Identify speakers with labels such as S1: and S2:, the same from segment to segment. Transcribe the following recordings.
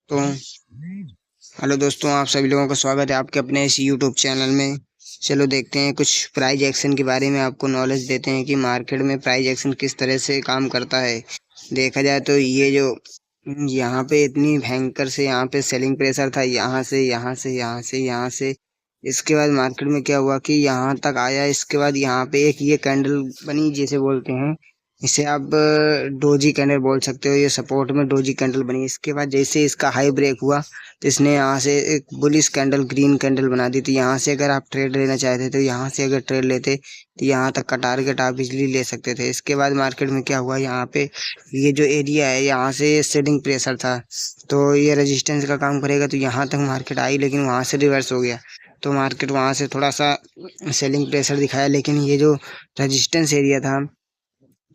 S1: तो हेलो दोस्तों, आप सभी लोगों का स्वागत है आपके अपने इस यूट्यूब चैनल में। चलो देखते हैं, कुछ प्राइज एक्शन के बारे में आपको नॉलेज देते हैं कि मार्केट में प्राइज एक्शन किस तरह से काम करता है। देखा जाए तो ये जो यहाँ पे इतनी भयंकर से यहाँ पे सेलिंग प्रेशर था, यहाँ से यहाँ से यहाँ से यहाँ से। इसके बाद मार्केट में क्या हुआ कि यहाँ तक आया। इसके बाद यहाँ पे एक ये कैंडल बनी जिसे बोलते हैं, इसे आप डोजी कैंडल बोल सकते हो। ये सपोर्ट में डोजी कैंडल बनी। इसके बाद जैसे इसका हाई ब्रेक हुआ तो इसने यहाँ से एक बुलिश कैंडल, ग्रीन कैंडल बना दी थी। यहाँ से अगर आप ट्रेड लेना चाहते थे तो यहाँ से अगर ट्रेड लेते तो यहाँ तक का टारगेट आप इजली ले सकते थे। इसके बाद मार्केट में क्या हुआ, यहाँ पे ये जो एरिया है यहाँ से सेलिंग प्रेशर था, तो ये रेजिस्टेंस का काम करेगा। तो यहाँ तक मार्केट आई, लेकिन वहाँ से रिवर्स हो गया। तो मार्केट वहाँ से थोड़ा सा सेलिंग प्रेशर दिखाया, लेकिन ये जो रेजिस्टेंस एरिया था,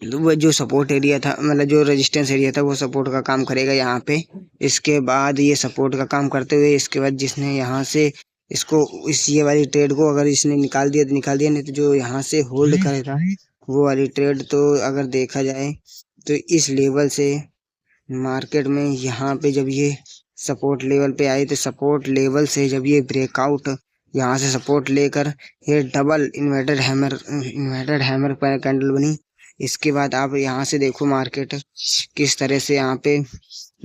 S1: वो जो सपोर्ट एरिया था, मतलब जो रेजिस्टेंस एरिया था, वो सपोर्ट का काम करेगा यहाँ पे। इसके बाद ये सपोर्ट का काम करते हुए, इसके बाद जिसने यहाँ से इसको इस ये वाली ट्रेड को अगर इसने निकाल दिया तो निकाल दिया, नहीं तो जो यहाँ से होल्ड करेगा वो वाली ट्रेड। तो अगर देखा जाए तो इस लेवल से मार्केट में यहाँ पे जब ये सपोर्ट लेवल पे आई, तो सपोर्ट लेवल से जब ये ब्रेकआउट यहाँ से सपोर्ट लेकर ये डबल इन्वर्टेड हैमर कैंडल बनी। इसके बाद आप यहाँ से देखो मार्केट किस तरह से यहाँ पे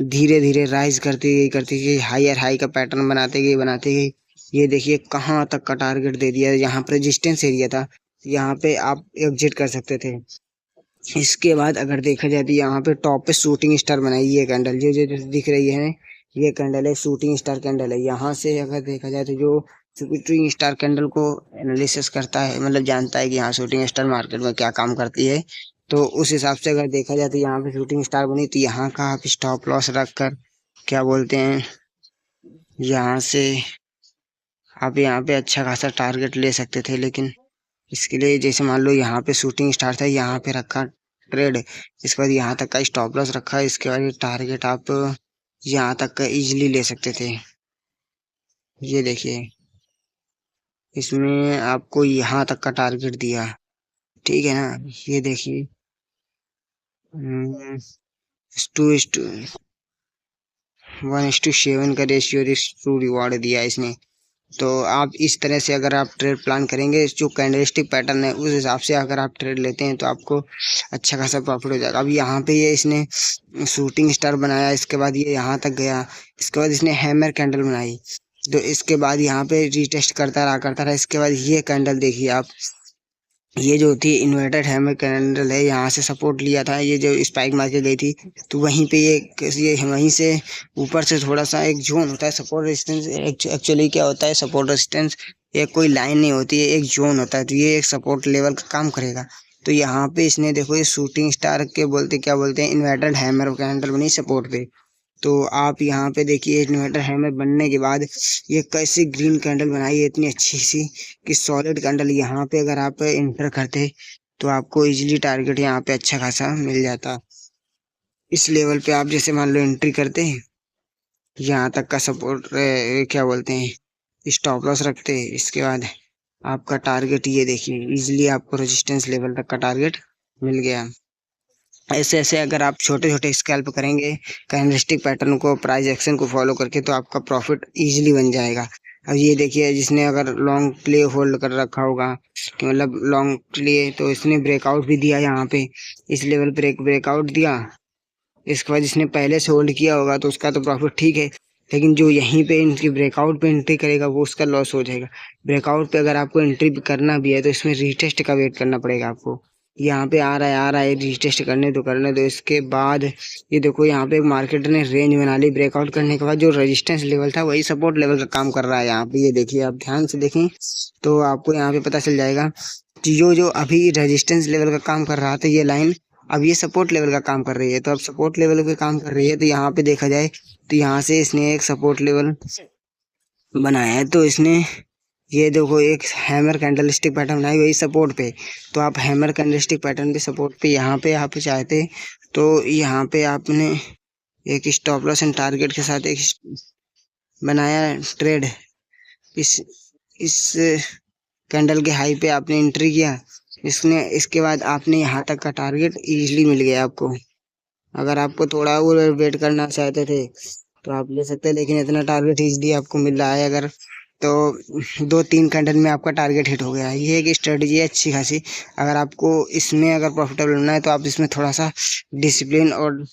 S1: धीरे धीरे राइज करती गई, हायर हाई का पैटर्न बनाते गई। ये देखिए कहाँ तक का टारगेट दे दिया। यहाँ पर रेजिस्टेंस एरिया था, यहाँ पे आप एग्जिट कर सकते थे। इसके बाद अगर देखा जाए तो यहाँ पे टॉप पे शूटिंग स्टार बनाई है कैंडल, जो दिख रही है, ये कैंडल है शूटिंग स्टार कैंडल है। यहाँ से अगर देखा जाए तो जो शूटिंग स्टार कैंडल को एनालिसिस करता है, मतलब जानता है कि यहाँ शूटिंग स्टार मार्केट में क्या काम करती है, तो उस हिसाब से अगर देखा जाए तो यहाँ पे शूटिंग स्टार बनी, तो यहाँ का आप स्टॉप लॉस रख कर क्या बोलते हैं, यहाँ से आप यहाँ पे अच्छा खासा टारगेट ले सकते थे। लेकिन इसके लिए जैसे मान लो यहाँ पे शूटिंग स्टार था, यहाँ पे रखा ट्रेड, इसके बाद यहाँ तक का स्टॉप लॉस रखा। इसके बाद ये टारगेट आप यहाँ तक का इजीली ले सकते थे। ये देखिए, इसमें आपको यहाँ तक का टारगेट दिया, ठीक है ना। ये देखिए, टू इस टू 1:7 का रेशियो रिस्क टू रिवॉर्ड दिया इसने। तो आप इस तरह से अगर आप ट्रेड प्लान करेंगे, जो कैंडलस्टिक पैटर्न है उस हिसाब से अगर आप ट्रेड लेते हैं तो आपको अच्छा खासा प्रॉफिट हो जाएगा। अब यहाँ पे ये इसने शूटिंग स्टार बनाया, इसके बाद ये यहाँ तक गया, इसके बाद इसने हैमर कैंडल बनाई, तो इसके बाद यहाँ पे रीटेस्ट करता रहा। इसके बाद ये कैंडल देखिए आप, ये जो थी इन्वर्टेड हैमर कैंडल है, यहाँ से सपोर्ट लिया था, ये जो स्पाइक मार के गई थी, तो वहीं पे ये वहीं से ऊपर से थोड़ा सा एक जोन होता है सपोर्ट रेजिस्टेंस। एक्चुअली क्या होता है सपोर्ट रेजिस्टेंस, ये कोई लाइन नहीं होती है, एक जोन होता है। तो ये एक सपोर्ट लेवल का काम करेगा। तो यहाँ पे इसने देखो, ये शूटिंग स्टार के क्या बोलते हैं, इन्वर्टेड हैमर कैंडल बनी सपोर्ट पे। तो आप यहाँ पे देखिए इन्वर्टर हैमर बनने के बाद ये कैसी ग्रीन कैंडल बनाई है, इतनी अच्छी सी कि सॉलिड कैंडल। यहाँ पे अगर आप इंटर करते तो आपको इजीली टारगेट यहाँ पे अच्छा खासा मिल जाता। इस लेवल पे आप जैसे मान लो एंट्री करते हैं, यहाँ तक का सपोर्ट क्या बोलते हैं स्टॉप लॉस रखते हैं, इसके बाद आपका टारगेट ये देखिए इजीली आपको रेजिस्टेंस लेवल तक का टारगेट मिल गया। ऐसे ऐसे अगर आप छोटे छोटे स्कैल्प करेंगे कैंडलस्टिक पैटर्न को, प्राइस एक्शन को फॉलो करके, तो आपका प्रॉफिट इजीली बन जाएगा। अब ये देखिए, जिसने अगर लॉन्ग प्ले होल्ड कर रखा होगा कि मतलब लॉन्ग प्ले, तो इसने ब्रेकआउट भी दिया यहाँ पे, इस लेवल ब्रेकआउट दिया। इसके बाद जिसने पहले से होल्ड किया होगा तो उसका तो प्रॉफिट ठीक है, लेकिन जो यहीं पे इनकी ब्रेकआउट पे एंट्री करेगा वो उसका लॉस हो जाएगा। ब्रेकआउट पे अगर आपको एंट्री करना भी है तो इसमें रीटेस्ट का वेट करना पड़ेगा आपको। यहाँ पे आ रहा है रीटेस्ट करने दो। इसके बाद ये देखो, यहाँ पे मार्केट ने रेंज बना ली। ब्रेकआउट करने के बाद जो रेजिस्टेंस लेवल था वही सपोर्ट लेवल का काम कर रहा है यहाँ पे। ये देखिए, आप ध्यान से देखें तो आपको यहाँ पे पता चल जाएगा कि जो अभी रेजिस्टेंस लेवल का काम कर रहा था ये लाइन, अब ये सपोर्ट लेवल का काम कर रही है। तो अब सपोर्ट लेवल पे काम कर रही है, तो यहाँ पे देखा जाए तो यहाँ से इसने एक सपोर्ट लेवल बनाया है। तो इसने ये देखो एक हैमर कैंडलस्टिक पैटर्न बनाई वही सपोर्ट पे। तो आप हैमर कैंडलस्टिक पैटर्न पे सपोर्ट पे यहाँ पे आप चाहते तो यहाँ पे आपने एक स्टॉप लॉस एंड टारगेट के साथ एक बनाया ट्रेड। इस कैंडल के हाई पे आपने एंट्री किया, इसके बाद आपने यहाँ तक का टारगेट इजीली मिल गया आपको। अगर आपको थोड़ा और वेट करना चाहते थे तो आप ले सकते हैं, लेकिन इतना टारगेट इजीली आपको मिल रहा है अगर, तो 2-3 कैंडल में आपका टारगेट हिट हो गया है। ये एक स्ट्रेटजी है अच्छी खासी। अगर आपको इसमें अगर प्रॉफिटेबल होना है तो आप इसमें थोड़ा सा डिसिप्लिन और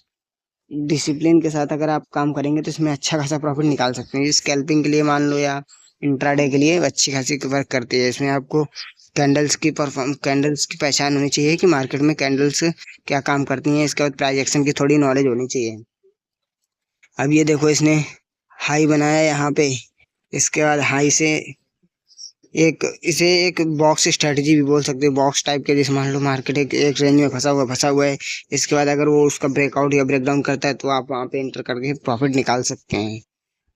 S1: डिसिप्लिन के साथ अगर आप काम करेंगे तो इसमें अच्छा खासा प्रॉफिट निकाल सकते हैं। स्कैल्पिंग के लिए मान लो या इंट्राडे के लिए अच्छी खासी वर्क करती है। इसमें आपको कैंडल्स की पहचान होनी चाहिए कि मार्केट में कैंडल्स क्या काम करती हैं। इसके बाद प्राइस एक्शन की थोड़ी नॉलेज होनी चाहिए। अब ये देखो, इसने हाई बनाया यहाँ पे, इसके बाद हाई से इसे एक बॉक्स स्ट्रेटजी भी बोल सकते हो, बॉक्स टाइप के। जैसे मान लो मार्केट एक रेंज में फंसा हुआ है, इसके बाद अगर वो उसका ब्रेकआउट या ब्रेकडाउन करता है तो आप वहाँ पे एंटर करके प्रॉफिट निकाल सकते हैं।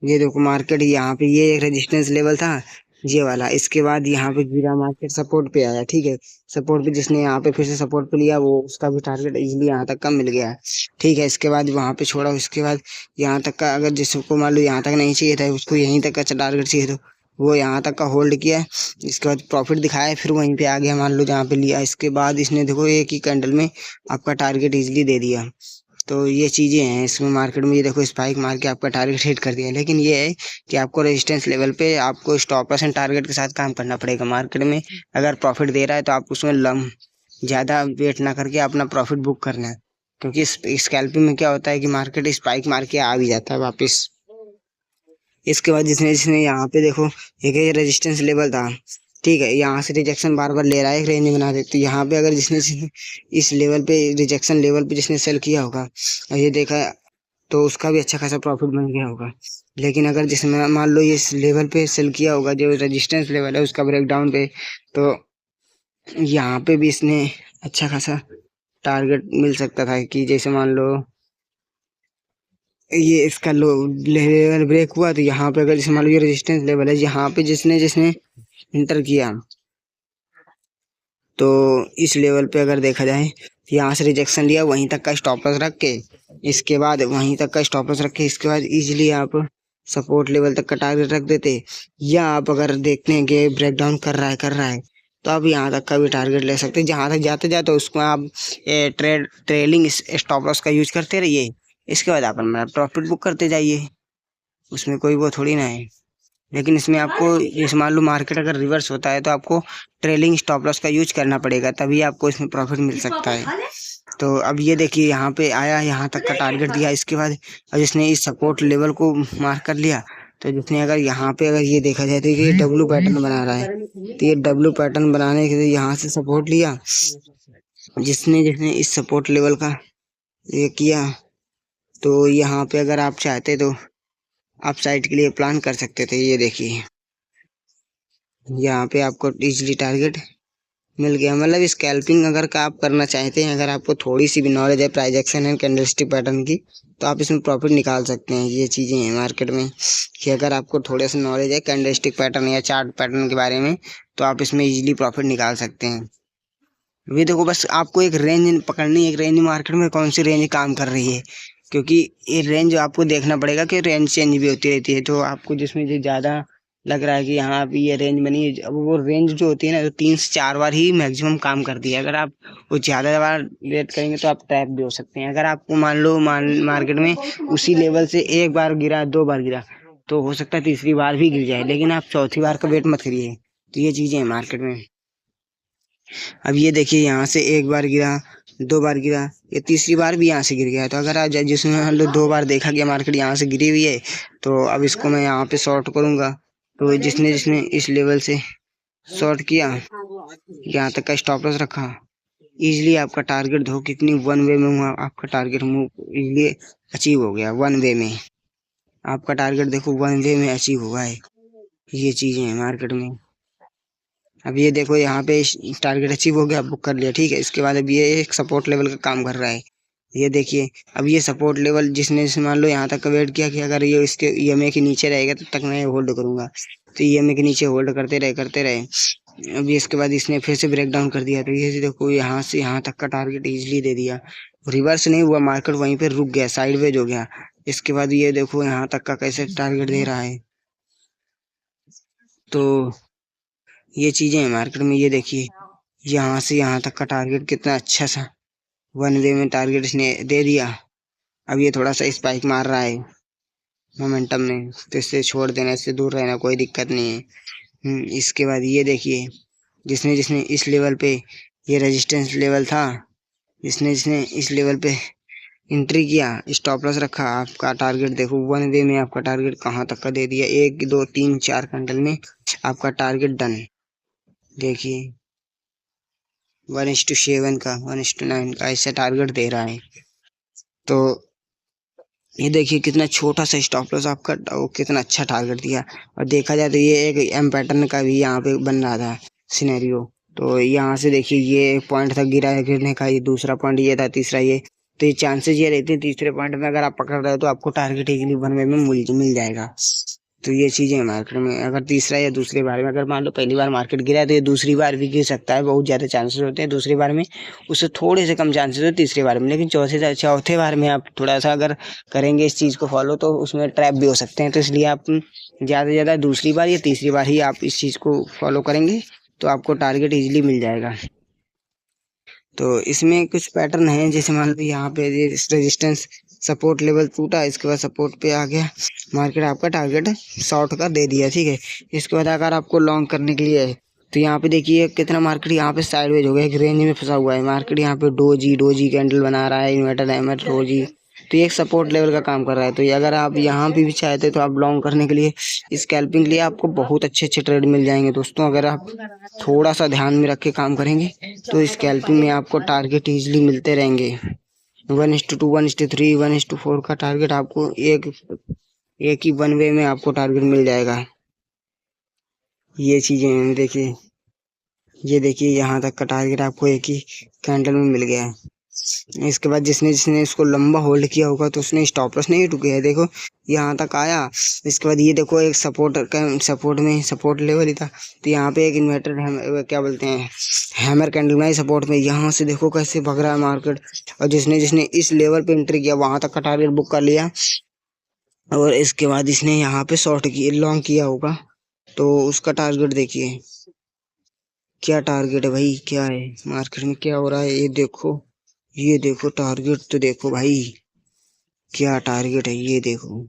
S1: ये देखो मार्केट यहाँ पे ये एक रेजिस्टेंस लेवल था ये वाला, इसके बाद यहाँ पे गिरा, मार्केट सपोर्ट पे आया, ठीक है। सपोर्ट पे जिसने यहाँ पे फिर से सपोर्ट पे लिया वो उसका भी टारगेट इजीली यहाँ तक का मिल गया, ठीक है। इसके बाद वहाँ पे छोड़ा, उसके बाद यहाँ तक का, अगर जिसको मान लो यहाँ तक नहीं चाहिए था, उसको यहीं तक का टारगेट चाहिए तो वो यहाँ तक का होल्ड किया। इसके बाद प्रॉफिट दिखाया, फिर वहीं पे आ गया मान लो जहाँ पे लिया। इसके बाद इसने देखो एक ही कैंडल में आपका टारगेट इजीली दे दिया। तो ये चीज़ें हैं इसमें मार्केट में। ये देखो स्पाइक मार के आपका टारगेट हिट कर दिया, लेकिन ये है कि आपको रेजिस्टेंस लेवल पे आपको स्टॉप लॉस एंड टारगेट के साथ काम करना पड़ेगा। मार्केट में अगर प्रॉफिट दे रहा है तो आप उसमें ज़्यादा वेट ना करके अपना प्रॉफिट बुक करना है, क्योंकि स्कैल्पिंग में क्या होता है कि मार्केट स्पाइक मार के आ भी जाता है वापस। इसके बाद जिसने जिसने यहाँ पे देखो एक रेजिस्टेंस लेवल था, ठीक है, यहाँ से रिजेक्शन बार बार ले रहा है, एक रेंज बना दे। तो यहाँ पे अगर जिसने इस लेवल पे रिजेक्शन लेवल पे जिसने सेल किया होगा और ये देखा तो उसका भी अच्छा खासा प्रॉफिट बन गया होगा। लेकिन अगर जिसने मान लो इस लेवल पे सेल किया होगा जो रेजिस्टेंस लेवल है उसका ब्रेकडाउन पे, तो यहाँ पे भी इसने अच्छा खासा टारगेट मिल सकता था। कि जैसे मान लो ये इसका लो लेवल ब्रेक हुआ तो यहाँ पे अगर जैसे मान लो ये रेजिस्टेंस लेवल है, यहाँ पे जिसने जिसने इंटर किया तो इस लेवल पे अगर देखा जाए यहाँ से रिजेक्शन लिया, वहीं तक का स्टॉप लॉस रख के, इसके बाद वहीं तक का स्टॉप लॉस रख के इसके बाद इजीली आप सपोर्ट लेवल तक का टारगेट रख देते। या आप अगर देखते हैं कि ब्रेकडाउन कर रहा है तो आप यहाँ तक का भी टारगेट ले सकते हैं। जहाँ तक जाते जाते उसको आप ट्रेलिंग स्टॉप लॉस का यूज करते रहिए। इसके बाद आप अपना प्रॉफिट बुक करते जाइए, उसमें कोई वो थोड़ी ना है। लेकिन इसमें आपको जैसे मान लो मार्केट अगर रिवर्स होता है तो आपको ट्रेलिंग स्टॉप लॉस का यूज करना पड़ेगा, तभी आपको इसमें प्रॉफिट मिल सकता है। तो अब ये देखिए यहाँ पे आया, यहाँ तक का टारगेट दिया, इसके बाद अब जिसने इस सपोर्ट लेवल को मार्क कर लिया तो जिसने अगर यहाँ पे अगर ये देखा जाए तो ये डब्लू पैटर्न बना रहा है, तो ये डब्लू पैटर्न बनाने के लिए यहाँ से सपोर्ट लिया, जिसने जिसने इस सपोर्ट लेवल का ये किया तो यहाँ पे अगर आप चाहते तो आप साइड के लिए प्लान कर सकते थे। ये देखिए यहाँ पे आपको इजीली टारगेट मिल गया। मतलब स्कैल्पिंग अगर का आप करना चाहते हैं, अगर आपको थोड़ी सी भी नॉलेज है price action and candlestick pattern की, तो आप इसमें प्रॉफिट निकाल सकते हैं। ये चीज़ें हैं मार्केट में कि अगर आपको थोड़े से नॉलेज है कैंडलस्टिक पैटर्न या चार्ट पैटर्न के बारे में तो आप इसमें इजीली प्रॉफिट निकाल सकते हैं। ये देखो बस आपको एक रेंज पकड़नी है, एक रेंज मार्केट में कौन सी रेंज काम कर रही है, क्योंकि ये रेंज आपको देखना पड़ेगा कि रेंज चेंज भी होती रहती है। तो आपको जिसमें जो ज़्यादा लग रहा है कि यहाँ भी ये रेंज बनी है, अब वो रेंज जो होती है ना तो 3 से 4 बार ही मैक्सिमम काम करती है। अगर आप वो ज़्यादा बार वेट करेंगे तो आप ट्रैप भी हो सकते हैं। अगर आपको मान लो मार्केट में उसी लेवल से एक बार गिरा, 2 बार गिरा, तो हो सकता है तीसरी बार भी गिर जाए, लेकिन आप चौथी बार का वेट मत करिए। तो ये चीज़ें हैं मार्केट में। अब ये देखिए यहाँ से एक बार गिरा, 2 बार गिरा, ये तीसरी बार भी यहाँ से गिर गया। तो अगर आज जिसमें हम लोग 2 बार देखा गया मार्केट यहाँ से गिरी हुई है, तो अब इसको मैं यहाँ पे शॉर्ट करूँगा। तो जिसने जिसने इस लेवल से शॉर्ट किया, यहाँ तक का स्टॉप लॉस रखा, इजीली आपका टारगेट देखो कितनी 1 वे में हुआ, आपका टारगेट इजीली अचीव हो गया 1 वे में। आपका टारगेट देखो 1 वे में अचीव हुआ है। ये चीज़ें हैं मार्केट में। अब ये देखो यहाँ पे टारगेट अचीव हो गया, बुक कर लिया, ठीक है। इसके बाद अब ये एक सपोर्ट लेवल का काम कर रहा है। ये देखिए अब ये सपोर्ट लेवल जिसने मान लो यहाँ तक का वेट किया कि अगर ये इसके ईएमए के नीचे रहेगा तब तक मैं होल्ड करूँगा, तो ईएमए के नीचे होल्ड करते रहे। अभी इसके बाद इसने फिर से ब्रेक डाउन कर दिया, तो ये देखो यहाँ से यहाँ तक का टारगेट इजीली दे दिया। रिवर्स नहीं हुआ, मार्केट वहीं पे रुक गया, साइडवेज हो गया। इसके बाद ये देखो यहाँ तक का कैसे टारगेट दे रहा है। तो ये चीज़ें हैं मार्केट में। ये देखिए यहाँ से यहाँ तक का टारगेट कितना अच्छा सा 1 वे में टारगेट इसने दे दिया। अब ये थोड़ा सा स्पाइक मार रहा है, मोमेंटम में, तो इससे छोड़ देना, इससे दूर रहना, कोई दिक्कत नहीं है। इसके बाद ये देखिए, जिसने जिसने इस लेवल पे, ये रेजिस्टेंस लेवल था, जिसने जिसने इस लेवल पे एंट्री किया, स्टॉप लॉस रखा, आपका टारगेट देखो 1 वे में आपका टारगेट कहाँ तक का दे दिया, 1 2 3 4 कैंडल में आपका टारगेट डन। देखिए 1:7 का, 1:9 का ऐसा टारगेट दे रहा है। तो ये देखिए कितना छोटा सा स्टॉप लॉस आपका, वो कितना अच्छा टारगेट दिया। और देखा जाए तो ये एक एम पैटर्न का भी यहाँ पे बन रहा था सिनेरियो। तो यहाँ से देखिए ये एक पॉइंट था गिरा है, गिरने का, ये दूसरा पॉइंट ये था, तीसरा ये। तो ये चांसेस ये रहते हैं तीसरे पॉइंट में अगर आप पकड़ रहे हो तो आपको टारगेट इजीली 1 वे में मिल जाएगा। तो ये चीजें हैं मार्केट में, अगर तीसरा या दूसरी बार में, अगर मान लो पहली बार मार्केट गिरा है तो ये दूसरी बार भी गिर सकता है, बहुत ज्यादा चांसेस होते हैं दूसरी बार में, उससे थोड़े से कम चांसेस होते तीसरी बार में। लेकिन चौथे बार में आप थोड़ा सा अगर करेंगे इस चीज को फॉलो तो उसमें ट्रैप भी हो सकते हैं। तो इसलिए आप ज्यादा से ज्यादा दूसरी बार या तीसरी बार ही आप इस चीज को फॉलो करेंगे तो आपको टारगेट इजीली मिल जाएगा। तो इसमें कुछ पैटर्न है, जैसे मान लो यहाँ पे रेजिस्टेंस सपोर्ट लेवल टूटा, इसके बाद सपोर्ट पे आ गया, मार्केट आपका टारगेट शॉर्ट का दे दिया, ठीक है। इसके बाद अगर आपको लॉन्ग करने के लिए है तो यहाँ पे देखिए कितना मार्केट यहाँ पे साइडवेज हो गया, एक रेंज में फंसा हुआ है मार्केट, यहाँ पे डोजी कैंडल बना रहा है, इन्वर्टर एमएट डोजी, तो ये एक सपोर्ट लेवल का काम कर रहा है। तो ये अगर आप यहाँ भी चाहते तो आप लॉन्ग करने के लिए, स्कैल्पिंग के लिए आपको बहुत अच्छे अच्छे ट्रेड मिल जाएंगे दोस्तों, अगर आप थोड़ा सा ध्यान में रख के काम करेंगे तो स्कैल्पिंग में आपको टारगेट इजीली मिलते रहेंगे। 1:2 1:3 1:4 का टारगेट आपको एक ही 1 वे में आपको टारगेट मिल जाएगा। ये चीजें हैं, देखिए ये देखिए यहाँ तक का टारगेट आपको एक ही कैंडल में मिल गया है। इसके बाद जिसने जिसने इसको लंबा होल्ड किया होगा तो उसने स्टॉप लॉस नहीं टूके है, देखो यहाँ तक आया। इसके बाद ये देखो एक सपोर्ट लेवल ही था, तो यहाँ पे एक इन्वर्टर क्या बोलते हैं हैमर कैंडल में सपोर्ट में, यहाँ से देखो कैसे भग रहा है मार्केट। और जिसने जिसने इस लेवल पे एंट्री किया वहां तक का टारगेट बुक कर लिया, और इसके बाद इसने यहाँ पे शॉर्ट किया, लॉन्ग किया होगा, तो उसका टारगेट देखिए क्या टारगेट है भाई, क्या है मार्केट में क्या हो रहा है, ये देखो टारगेट तो देखो भाई, क्या टारगेट है ये देखो,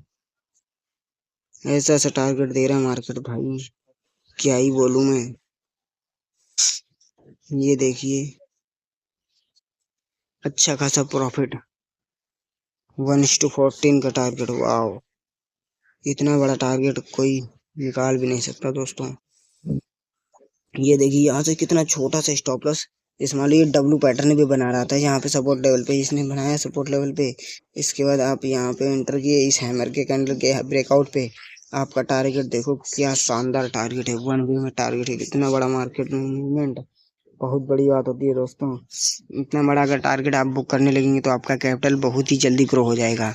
S1: ऐसा ऐसा टारगेट दे रहा है मार्केट भाई, क्या ही बोलूं मैं। ये देखिए अच्छा खासा प्रॉफिट, 1:14 का टारगेट, वाओ, इतना बड़ा टारगेट कोई निकाल भी नहीं सकता दोस्तों। ये देखिए यहाँ से कितना छोटा सा स्टॉप लॉस, इस मान लो ये डब्लू पैटर्न भी बना रहा था यहाँ पे सपोर्ट लेवल पे, इसने बनाया सपोर्ट लेवल पे। इसके बाद आप यहाँ पे एंटर किए इस हैमर के कैंडल के ब्रेकआउट पे, आपका टारगेट देखो क्या शानदार टारगेट है, 1 वे में टारगेट है, इतना बड़ा मार्केट मूवमेंट बहुत बड़ी बात होती है दोस्तों। इतना बड़ा अगर टारगेट आप बुक करने लगेंगे तो आपका कैपिटल बहुत ही जल्दी ग्रो हो जाएगा,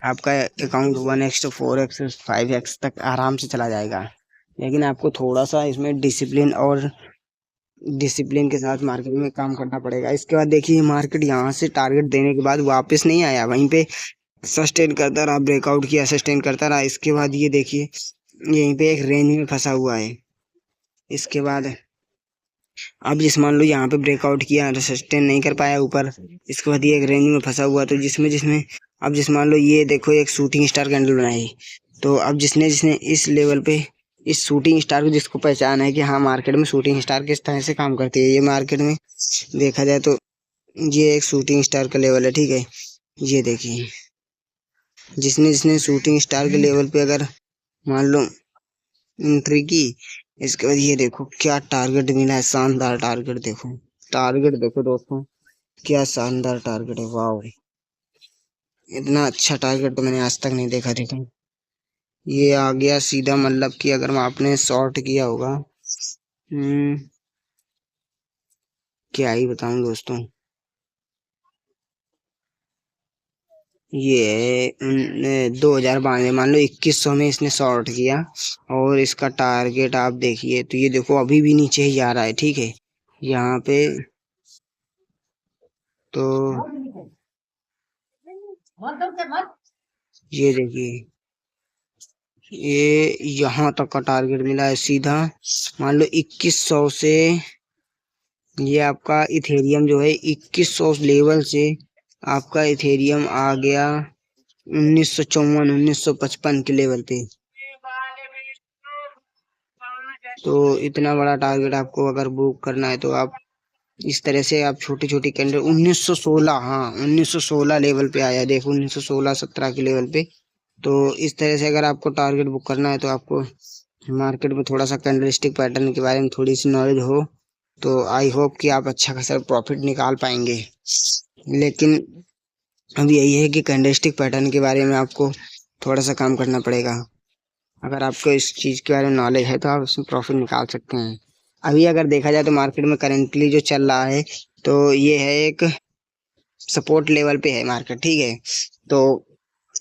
S1: आपका account 1x to 4x 5x तक आराम से चला जाएगा। लेकिन आपको थोड़ा सा इसमें डिसिप्लिन के साथ मार्केट में काम करना पड़ेगा। इसके बाद देखिए मार्केट यहाँ से टारगेट देने के बाद वापस नहीं आया, वहीं पे सस्टेन करता रहा, ब्रेकआउट किया, सस्टेन करता रहा। इसके बाद ये देखिए यहीं पे एक रेंज में फंसा हुआ है। इसके बाद अब जिस मान लो यहाँ पे ब्रेकआउट किया, सस्टेन नहीं कर पाया ऊपर, इसके बाद ये एक रेंज में फंसा हुआ, तो जिसमें जिसमें अब जिस मान लो ये देखो एक शूटिंग स्टार कैंडल बनाई, तो अब जिसने जिसने इस लेवल पे इस शूटिंग स्टार को जिसको पहचान है कि हाँ मार्केट में शूटिंग स्टार किस तरह से काम करती है, ये मार्केट में देखा जाए तो ये एक शूटिंग स्टार का लेवल है, ठीक है। ये देखिए जिसने जिसने शूटिंग स्टार के लेवल पे अगर मान लो एंट्री की, इसके बाद ये देखो क्या टारगेट मिला है, शानदार टारगेट देखो, टारगेट देखो दोस्तों क्या शानदार टारगेट है, वाह, इतना अच्छा टारगेट तो मैंने आज तक नहीं देखा। देखो ये आ गया सीधा, मतलब कि अगर आपने शॉर्ट किया होगा, क्या ही बताऊं दोस्तों, ये 2092 मान लो 2100 में इसने शॉर्ट किया, और इसका टारगेट आप देखिए तो ये देखो अभी भी नीचे ही जा रहा है, ठीक है। यहाँ पे तो ये देखिए ये यहाँ तक का टारगेट मिला है सीधा, मान लो 2100 से, ये आपका इथेरियम जो है 2100 लेवल से आपका इथेरियम आ गया 1954 1955 के लेवल पे। तो इतना बड़ा टारगेट आपको अगर बुक करना है तो आप इस तरह से आप छोटी छोटी कैंडल 1916, हाँ 1916 लेवल पे आया, देखो 1916-17 के लेवल पे। तो इस तरह से अगर आपको टारगेट बुक करना है तो आपको मार्केट में थोड़ा सा कैंडलस्टिक पैटर्न के बारे में थोड़ी सी नॉलेज हो तो आई होप कि आप अच्छा खासा प्रॉफिट निकाल पाएंगे। लेकिन अब यही है कि कैंडलस्टिक पैटर्न के बारे में आपको थोड़ा सा काम करना पड़ेगा। अगर आपको इस चीज़ के बारे में नॉलेज है तो आप इसमें प्रॉफिट निकाल सकते हैं। अभी अगर देखा जाए तो मार्केट में करेंटली जो चल रहा है तो ये है एक सपोर्ट लेवल पे है मार्केट, ठीक है। तो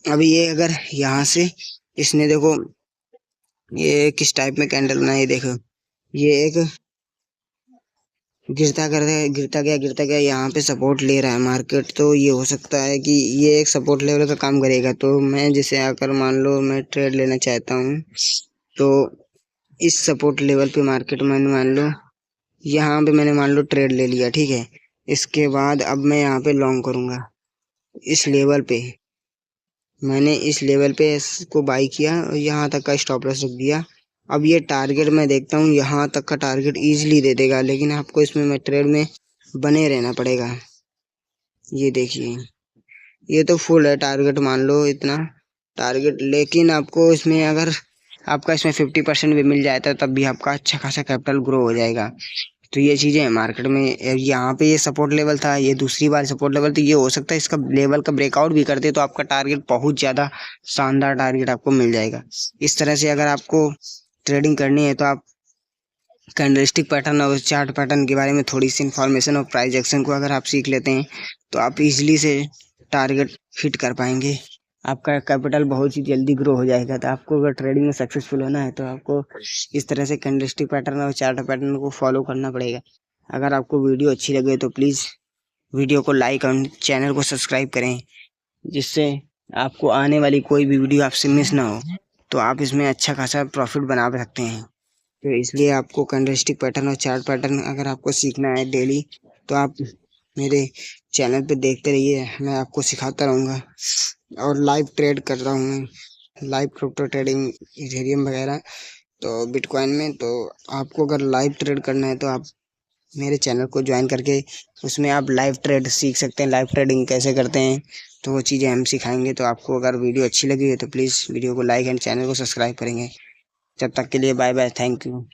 S1: अभी ये अगर यहाँ से इसने देखो ये किस टाइप में कैंडल बना है, ये देखो ये एक गिरता गया यहाँ पे सपोर्ट ले रहा है मार्केट। तो ये हो सकता है कि ये एक सपोर्ट लेवल का काम करेगा। तो मैं जैसे आकर मान लो मैं ट्रेड लेना चाहता हूँ तो इस सपोर्ट लेवल पे मार्केट मैंने मान लो यहाँ पे मैंने मान लो ट्रेड ले लिया, ठीक है। इसके बाद अब मैं यहाँ पे लॉन्ग करूँगा इस लेवल पे। मैंने इस लेवल पे इसको बाई किया और यहाँ तक का स्टॉप लॉस रख दिया। अब ये टारगेट मैं देखता हूँ यहाँ तक का टारगेट इजीली दे देगा, लेकिन आपको इसमें मैं ट्रेड में बने रहना पड़ेगा। ये देखिए ये तो फुल है टारगेट, मान लो इतना टारगेट, लेकिन आपको इसमें अगर आपका इसमें 50% भी मिल जाता है तब भी आपका अच्छा खासा कैपिटल ग्रो हो जाएगा। तो ये चीज़ें हैं मार्केट में। यहाँ पे ये सपोर्ट लेवल था, ये दूसरी बार सपोर्ट लेवल, तो ये हो सकता है इसका लेवल का ब्रेकआउट भी करते तो आपका टारगेट बहुत ज़्यादा शानदार टारगेट आपको मिल जाएगा। इस तरह से अगर आपको ट्रेडिंग करनी है तो आप कैंडलस्टिक पैटर्न और चार्ट पैटर्न के बारे में थोड़ी सी इन्फॉर्मेशन और प्राइस एक्शन को अगर आप सीख लेते हैं तो आप इजीली से टारगेट हिट कर पाएंगे। आपका कैपिटल बहुत ही जल्दी ग्रो हो जाएगा। तो आपको अगर ट्रेडिंग में सक्सेसफुल होना है तो आपको इस तरह से कैंडलस्टिक पैटर्न और चार्ट पैटर्न को फॉलो करना पड़ेगा। अगर आपको वीडियो अच्छी लगे तो प्लीज़ वीडियो को लाइक और चैनल को सब्सक्राइब करें, जिससे आपको आने वाली कोई भी वीडियो आपसे मिस ना हो। तो आप इसमें अच्छा खासा प्रॉफिट बना सकते हैं। तो इसलिए आपको कैंडलस्टिक पैटर्न और चार्ट पैटर्न अगर आपको सीखना है डेली तो आप मेरे चैनल पे देखते रहिए, मैं आपको सिखाता रहूँगा। और लाइव ट्रेड कर रहा हूँ, लाइव क्रिप्टो ट्रेडिंग, इथेरियम वगैरह, तो बिटकॉइन में। तो आपको अगर लाइव ट्रेड करना है तो आप मेरे चैनल को ज्वाइन करके उसमें आप लाइव ट्रेड सीख सकते हैं, लाइव ट्रेडिंग कैसे करते हैं तो वो चीज़ें हम सिखाएंगे। तो आपको अगर वीडियो अच्छी लगी है तो प्लीज़ वीडियो को लाइक एंड चैनल को सब्सक्राइब करेंगे। जब तक के लिए बाय बाय, थैंक यू।